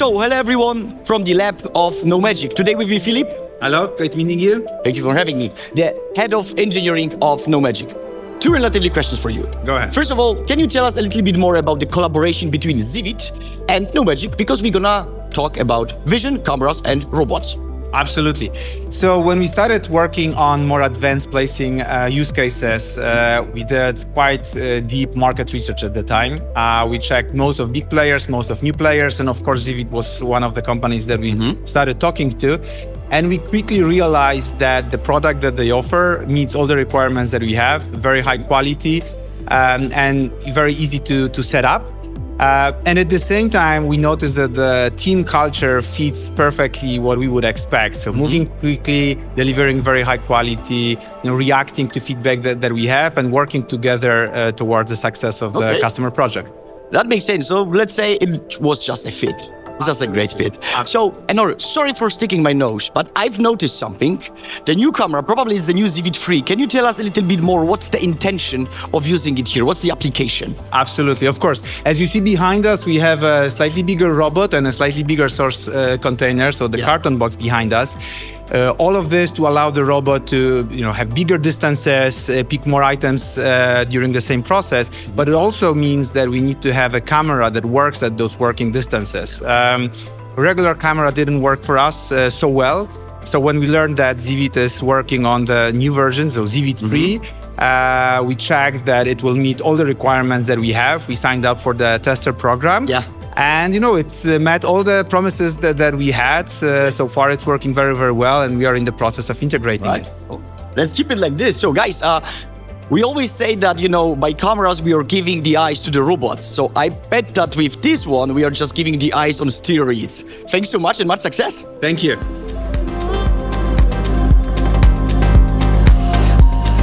So, hello everyone from the lab of Nomagic. Today with me, Philippe. Hello, great meeting you. Thank you for having me. The head of engineering of Nomagic. Two relatively questions for you. Go ahead. First of all, can you tell us a little bit more about the collaboration between Zivid and Nomagic? Because we're gonna talk about vision, cameras, and robots. Absolutely. So when we started working on more advanced placing use cases, we did quite deep market research at the time. We checked most of big players, most of new players, and of course, Zivid was one of the companies that we started talking to. And we quickly realized that the product that they offer meets all the requirements that we have, very high quality, and very easy to set up. And at the same time, we noticed that the team culture fits perfectly what we would expect. So moving quickly, delivering very high quality, reacting to feedback that we have, and working together towards the success of the customer project. That makes sense. So let's say it was just a fit. It's just a great fit. So, Anor, sorry for sticking my nose, but I've noticed something. The new camera probably is the new Zivid 3. Can you tell us a little bit more? What's the intention of using it here? What's the application? Absolutely, of course. As you see behind us, we have a slightly bigger robot and a slightly bigger source container, so the carton box behind us. All of this to allow the robot to have bigger distances, pick more items during the same process, but it also means that we need to have a camera that works at those working distances. Regular camera didn't work for us so well, so when we learned that Zivid is working on the new version, so Zivid 3, we checked that it will meet all the requirements that we have. We signed up for the tester program. And it met all the promises that we had. So far, it's working very, very well, and we are in the process of integrating it. Let's keep it like this. So, guys, we always say that, by cameras, we are giving the eyes to the robots. So I bet that with this one, we are just giving the eyes on steroids. Thanks so much and much success. Thank you.